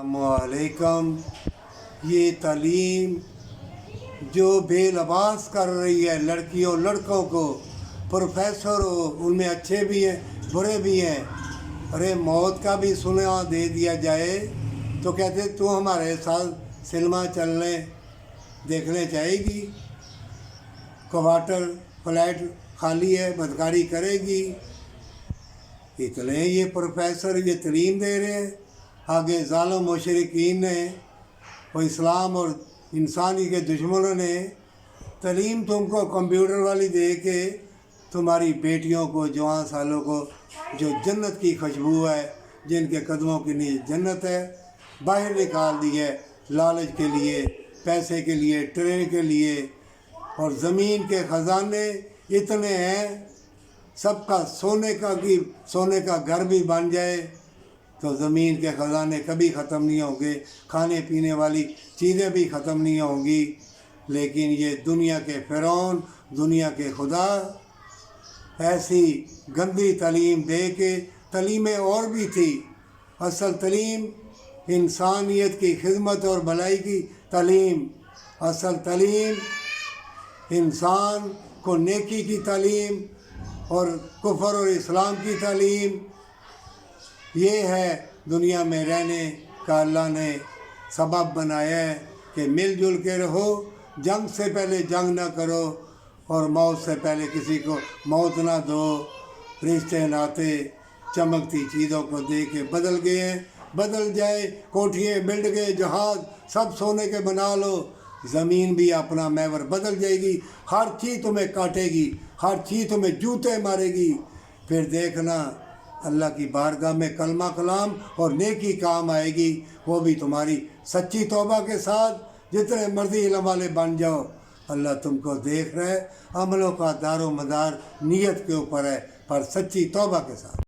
अस्सलामुअलैकुम। ये तालीम जो बेलबास कर रही है लड़कियों लड़कों को, प्रोफेसर हो, उनमें अच्छे भी हैं बुरे भी हैं। अरे मौत का भी सुना दे दिया जाए तो कहते तू हमारे साथ सिनेमा चलने देखने जाएगी, क्वार्टर फ्लैट खाली है, बदकारी करेगी। इतने ये प्रोफेसर ये तालीम दे रहे हैं। आगे ज़ालिम मुशरिकीन ने और इस्लाम और इंसानी के दुश्मनों ने तालीम तुमको कंप्यूटर वाली दे के तुम्हारी बेटियों को, जवान सालों को, जो जन्नत की खुशबू है, जिनके कदमों के नीचे जन्नत है, बाहर निकाल दी है लालच के लिए, पैसे के लिए, ट्रेन के लिए। और ज़मीन के ख़जाने इतने हैं, सबका सोने का घर भी बन जाए तो ज़मीन के ख़जाने कभी ख़त्म नहीं होंगे, खाने पीने वाली चीज़ें भी ख़त्म नहीं होंगी। लेकिन ये दुनिया के फ़िरौन, दुनिया के खुदा ऐसी गंदी तालीम दे के, तालीमें और भी थी। असल तालीम इंसानियत की खिदमत और भलाई की तालीम, असल तालीम इंसान को नेकी की तालीम और कुफर और इस्लाम की तालीम। ये है दुनिया में रहने का अल्लाह ने सबब बनाया है कि मिलजुल के रहो, जंग से पहले जंग ना करो और मौत से पहले किसी को मौत ना दो। रिश्ते नाते चमकती चीज़ों को दे के बदल गए हैं, बदल जाए। कोठियाँ बिल्ड गए, जहाज़ सब सोने के बना लो, ज़मीन भी अपना महवर बदल जाएगी। हर चीज़ तुम्हें काटेगी, हर चीज़ तुम्हें जूते मारेगी। फिर देखना अल्लाह की बारगाह में कलमा कलाम और नेकी काम आएगी, वो भी तुम्हारी सच्ची तौबा के साथ। जितने मर्जी इल्म वाले बन जाओ, अल्लाह तुमको देख रहा है। अमलों का दारो मदार नीयत के ऊपर है, पर सच्ची तौबा के साथ।